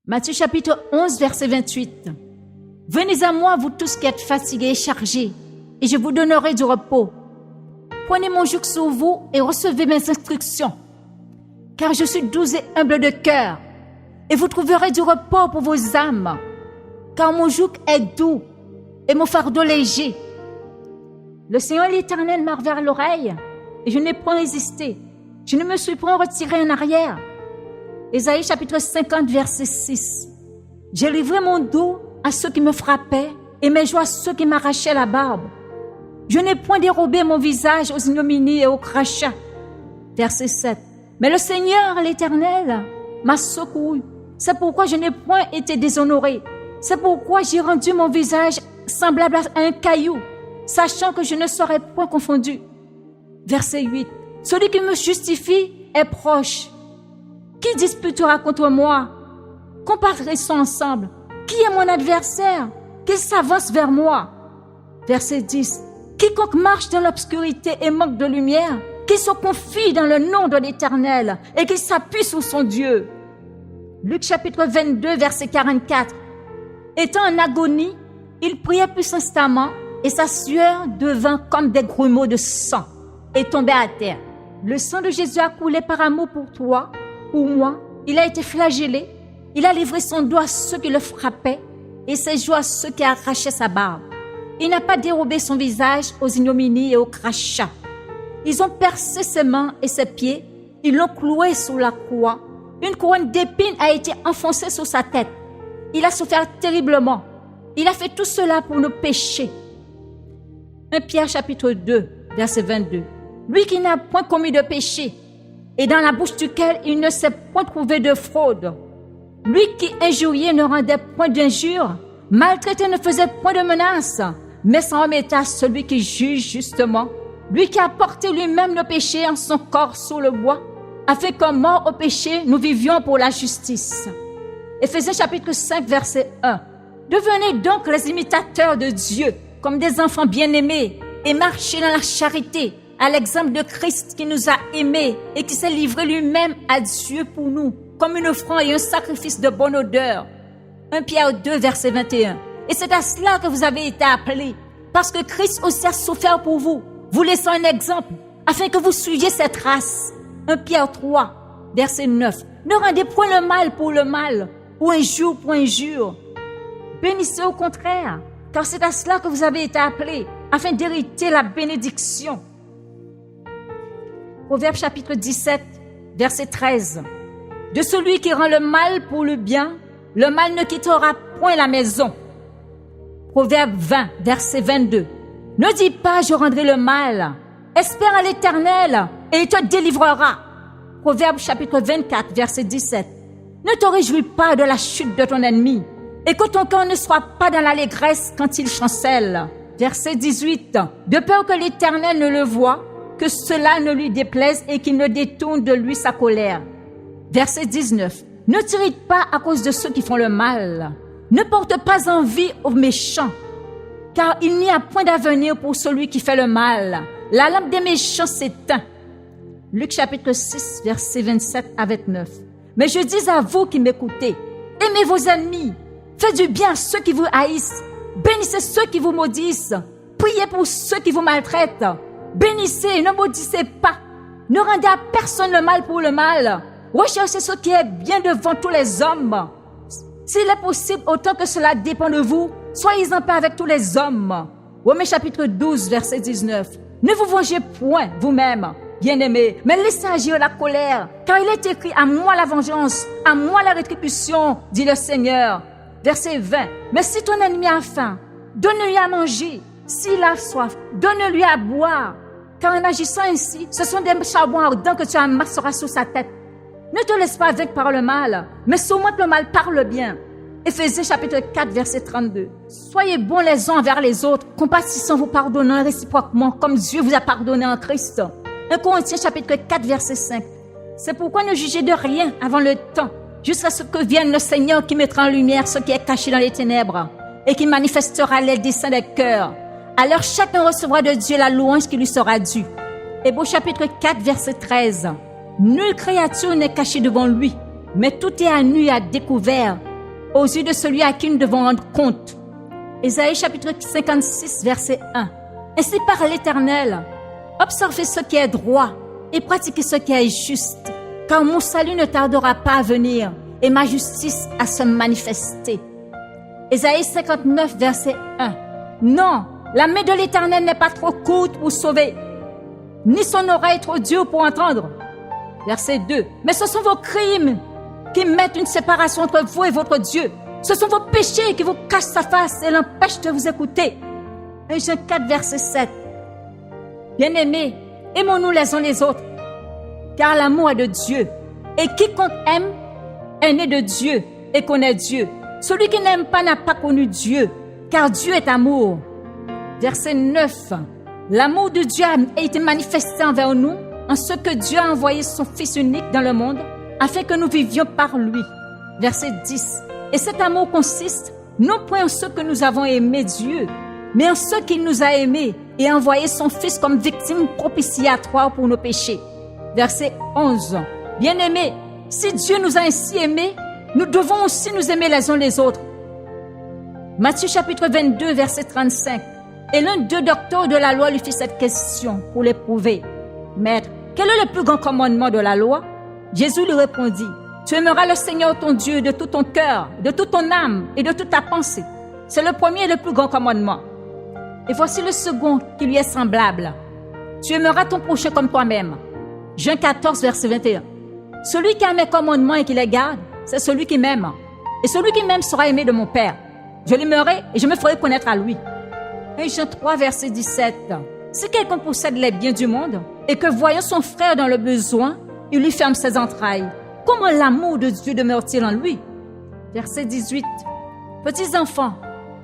Matthieu chapitre 11, verset 28. Venez à moi, vous tous qui êtes fatigués et chargés, et je vous donnerai du repos. Prenez mon joug sur vous et recevez mes instructions, car je suis doux et humble de cœur, et vous trouverez du repos pour vos âmes, car mon joug est doux et mon fardeau léger. Le Seigneur l'Éternel m'a ouvert l'oreille, et je n'ai point résisté. Je ne me suis point retiré en arrière. Ésaïe chapitre 50, verset 6. J'ai livré mon dos à ceux qui me frappaient et mes joues à ceux qui m'arrachaient la barbe. Je n'ai point dérobé mon visage aux ignominies et aux crachats. Verset 7. Mais le Seigneur, l'Éternel, m'a secouru. C'est pourquoi je n'ai point été déshonoré. C'est pourquoi j'ai rendu mon visage semblable à un caillou, sachant que je ne serai point confondu. Verset 8. Celui qui me justifie est proche. Qui disputera contre moi? Comparaissons ensemble. Qui est mon adversaire? Qu'il s'avance vers moi. Verset 10. Quiconque marche dans l'obscurité et manque de lumière, qu'il se confie dans le nom de l'Éternel et qu'il s'appuie sur son Dieu. Luc chapitre 22, verset 44. Étant en agonie, il priait plus instamment et sa sueur devint comme des grumeaux de sang et tombait à terre. Le sang de Jésus a coulé par amour pour toi, pour moi. Il a été flagellé. Il a livré son doigt à ceux qui le frappaient et ses joues à ceux qui arrachaient sa barbe. Il n'a pas dérobé son visage aux ignominies et aux crachats. Ils ont percé ses mains et ses pieds. Ils l'ont cloué sous la croix. Une couronne d'épines a été enfoncée sur sa tête. Il a souffert terriblement. Il a fait tout cela pour nos péchés. 1 Pierre chapitre 2, verset 22. Lui qui n'a point commis de péché, et dans la bouche duquel il ne s'est point trouvé de fraude. Lui qui injuriait ne rendait point d'injure, maltraité ne faisait point de menace, mais s'en remettait à celui qui juge justement. Lui qui a porté lui-même le péché en son corps sur le bois, a fait comme mort au péché, nous vivions pour la justice. Éphésiens chapitre 5, verset 1. Devenez donc les imitateurs de Dieu, comme des enfants bien-aimés, et marchez dans la charité, à l'exemple de Christ qui nous a aimés et qui s'est livré lui-même à Dieu pour nous, comme une offrande et un sacrifice de bonne odeur. 1 Pierre 2, verset 21. Et c'est à cela que vous avez été appelés, parce que Christ aussi a souffert pour vous, vous laissant un exemple, afin que vous suiviez cette trace. 1 Pierre 3, verset 9. Ne rendez point le mal pour le mal, ou injure pour injure. Bénissez au contraire, car c'est à cela que vous avez été appelés, afin d'hériter la bénédiction. Proverbe chapitre 17, verset 13. De celui qui rend le mal pour le bien, le mal ne quittera point la maison. Proverbe 20, verset 22. Ne dis pas, je rendrai le mal. Espère en l'Éternel et il te délivrera. Proverbe chapitre 24, verset 17. Ne te réjouis pas de la chute de ton ennemi et que ton cœur ne soit pas dans l'allégresse quand il chancelle. Verset 18. De peur que l'Éternel ne le voie, que cela ne lui déplaise et qu'il ne détourne de lui sa colère. Verset 19. Ne t'irrite pas à cause de ceux qui font le mal. Ne porte pas envie aux méchants, car il n'y a point d'avenir pour celui qui fait le mal. La lampe des méchants s'éteint. Luc chapitre 6, verset 27 à 29. Mais je dis à vous qui m'écoutez, aimez vos ennemis, faites du bien à ceux qui vous haïssent, bénissez ceux qui vous maudissent, priez pour ceux qui vous maltraitent, bénissez et ne maudissez pas, ne rendez à personne le mal pour le mal, recherchez ce qui est bien devant tous les hommes. S'il est possible, autant que cela dépend de vous, soyez en paix avec tous les hommes. Romains chapitre 12, verset 19. Ne vous vengez point vous-même, bien-aimés, mais laissez agir la colère, car il est écrit, à moi la vengeance, à moi la rétribution, dit le Seigneur. Verset 20. Mais si ton ennemi a faim, donne-lui à manger. S'il a soif, donne-lui à boire. Car en agissant ainsi, ce sont des charbons ardents que tu amasseras sur sa tête. Ne te laisse pas vaincre par le mal, mais surmonte le mal par le bien. Éphésiens chapitre 4, verset 32. Soyez bons les uns envers les autres, compatissant, vous pardonnant réciproquement, comme Dieu vous a pardonné en Christ. 1 Corinthiens chapitre 4, verset 5. C'est pourquoi ne jugez de rien avant le temps, jusqu'à ce que vienne le Seigneur qui mettra en lumière ce qui est caché dans les ténèbres et qui manifestera les desseins des cœurs. Alors chacun recevra de Dieu la louange qui lui sera due. Hébreux chapitre 4, verset 13. Nulle créature n'est cachée devant lui, mais tout est à nu et à découvert. aux yeux de celui à qui nous devons rendre compte. Ésaïe chapitre 56, verset 1. Ainsi parle l'Éternel, observez ce qui est droit et pratiquez ce qui est juste, car mon salut ne tardera pas à venir et ma justice à se manifester. Ésaïe 59, verset 1. Non, la main de l'Éternel n'est pas trop courte pour sauver, ni son oreille trop dure pour entendre. Verset 2. Mais ce sont vos crimes qui mettent une séparation entre vous et votre Dieu. Ce sont vos péchés qui vous cachent sa face et l'empêchent de vous écouter. 1 Jean 4, verset 7. Bien-aimés, aimons-nous les uns les autres, car l'amour est de Dieu. Et quiconque aime est né de Dieu et connaît Dieu. Celui qui n'aime pas n'a pas connu Dieu, car Dieu est amour. Verset 9. L'amour de Dieu a été manifesté envers nous en ce que Dieu a envoyé son Fils unique dans le monde afin que nous vivions par lui. Verset 10. Et cet amour consiste non point en ce que nous avons aimé Dieu, mais en ce qu'il nous a aimés et a envoyé son Fils comme victime propitiatoire pour nos péchés. Verset 11. Bien-aimés, si Dieu nous a ainsi aimés, nous devons aussi nous aimer les uns les autres. Matthieu chapitre 22, verset 35. Et l'un d'eux, docteur de la loi, lui fit cette question pour l'éprouver. Maître, quel est le plus grand commandement de la loi? Jésus lui répondit, tu aimeras le Seigneur ton Dieu de tout ton cœur, de toute ton âme et de toute ta pensée. C'est le premier et le plus grand commandement. Et voici le second qui lui est semblable. Tu aimeras ton prochain comme toi-même. Jean 14, verset 21. Celui qui a mes commandements et qui les garde, c'est celui qui m'aime. Et celui qui m'aime sera aimé de mon Père. Je l'aimerai et je me ferai connaître à lui. 1 Jean 3, verset 17. Si quelqu'un possède les biens du monde et que voyant son frère dans le besoin, il lui ferme ses entrailles, comment l'amour de Dieu demeure-t-il en lui? Verset 18. Petits enfants,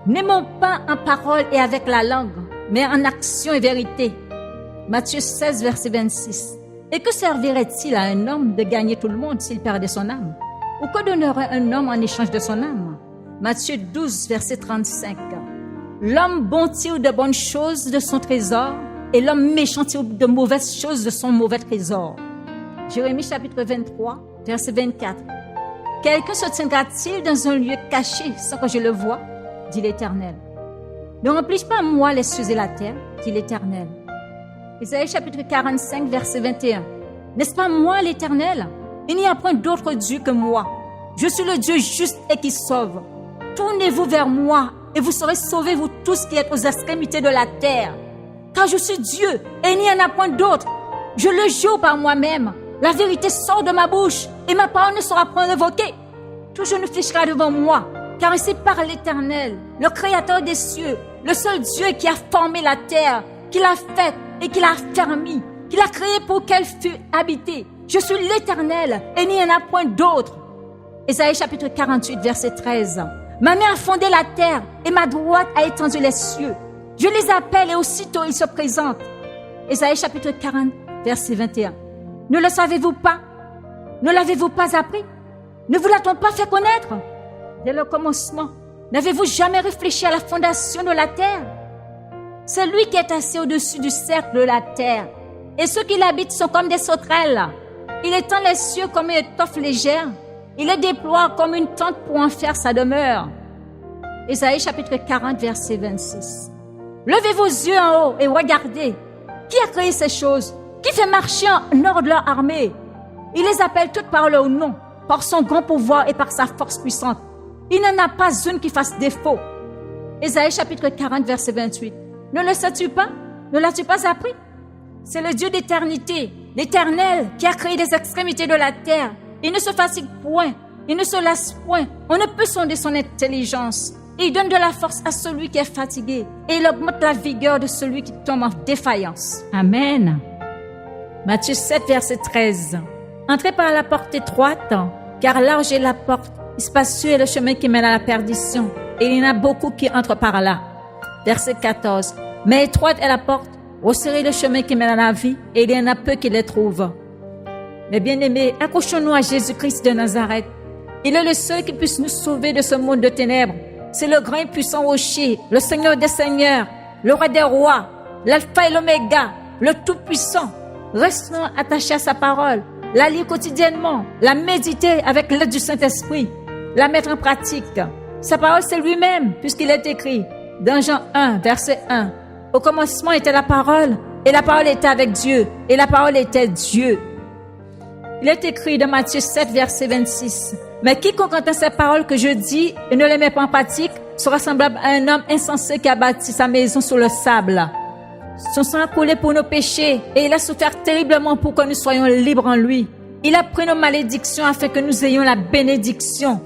n'aimons pas en parole et avec la langue, mais en action et vérité. Matthieu 16, verset 26. Et que servirait-il à un homme de gagner tout le monde s'il perdait son âme? Ou que donnerait un homme en échange de son âme? Matthieu 12, verset 35. L'homme bon tire de bonnes choses de son trésor et l'homme méchant tire de mauvaises choses de son mauvais trésor. Jérémie chapitre 23, verset 24. Quelqu'un se tiendra-t-il dans un lieu caché sans que je le voie? Dit l'Éternel. Ne remplis pas moi les cieux et la terre, dit l'Éternel. Isaïe chapitre 45, verset 21. N'est-ce pas moi l'Éternel? Il n'y a point d'autre Dieu que moi. Je suis le Dieu juste et qui sauve. Tournez-vous vers moi et vous serez sauvés, vous tous qui êtes aux extrémités de la terre. Car je suis Dieu et il n'y en a point d'autre. Je le jure par moi-même. La vérité sort de ma bouche et ma parole ne sera point révoquée. Tout genou fléchira devant moi, car ainsi parle l'Éternel, le Créateur des cieux, le seul Dieu qui a formé la terre, qui l'a faite et qui l'a affermie, qui l'a créée pour qu'elle fût habitée. Je suis l'Éternel et il n'y en a point d'autre. Ésaïe chapitre 48, verset 13. Ma main a fondé la terre et ma droite a étendu les cieux. Je les appelle et aussitôt ils se présentent. Ésaïe chapitre 40, verset 21. Ne le savez-vous pas? Ne l'avez-vous pas appris? Ne vous l'a-t-on pas fait connaître? Dès le commencement, n'avez-vous jamais réfléchi à la fondation de la terre? C'est lui qui est assis au-dessus du cercle de la terre. Et ceux qui l'habitent sont comme des sauterelles. Il étend les cieux comme une étoffe légère. Il les déploie comme une tente pour en faire sa demeure. Ésaïe chapitre 40, verset 26. Levez vos yeux en haut et regardez. Qui a créé ces choses? Qui fait marcher en ordre leur armée? Il les appelle toutes par leur nom, par son grand pouvoir et par sa force puissante. Il n'en a pas une qui fasse défaut. Ésaïe chapitre 40, verset 28. Ne le sais-tu pas? Ne l'as-tu pas appris? C'est le Dieu d'éternité, l'Éternel, qui a créé des extrémités de la terre. Il ne se fatigue point, il ne se lasse point. On ne peut sonder son intelligence. Il donne de la force à celui qui est fatigué et il augmente la vigueur de celui qui tombe en défaillance. Amen. Matthieu 7, verset 13. Entrez par la porte étroite, car large est la porte, spacieux est le chemin qui mène à la perdition, et il y en a beaucoup qui entrent par là. Verset 14. Mais étroite est la porte, resserré le chemin qui mène à la vie, et il y en a peu qui les trouvent. Mais bien-aimés, accrochons-nous à Jésus-Christ de Nazareth. Il est le seul qui puisse nous sauver de ce monde de ténèbres. C'est le grand et puissant rocher, le Seigneur des seigneurs, le roi des rois, l'alpha et l'oméga, le tout-puissant. Restons attachés à sa parole, la lire quotidiennement, la méditer avec l'aide du Saint-Esprit. la mettre en pratique. Sa parole, c'est lui-même, puisqu'il est écrit dans Jean 1, verset 1. Au commencement était la parole, et la parole était avec Dieu, et la parole était Dieu. Il est écrit dans Matthieu 7, verset 26. Mais quiconque entend ces paroles que je dis et ne les met pas en pratique sera semblable à un homme insensé qui a bâti sa maison sur le sable. Son sang a coulé pour nos péchés et il a souffert terriblement pour que nous soyons libres en lui. Il a pris nos malédictions afin que nous ayons la bénédiction.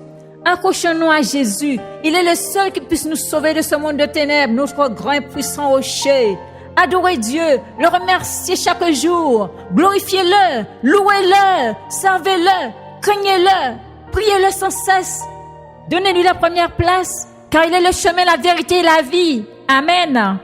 Accrochons-nous à Jésus. Il est le seul qui puisse nous sauver de ce monde de ténèbres, notre grand et puissant rocher. Adorez Dieu, le remerciez chaque jour, glorifiez-le, louez-le, servez-le, craignez-le, priez-le sans cesse. Donnez-lui la première place, car il est le chemin, la vérité et la vie. Amen.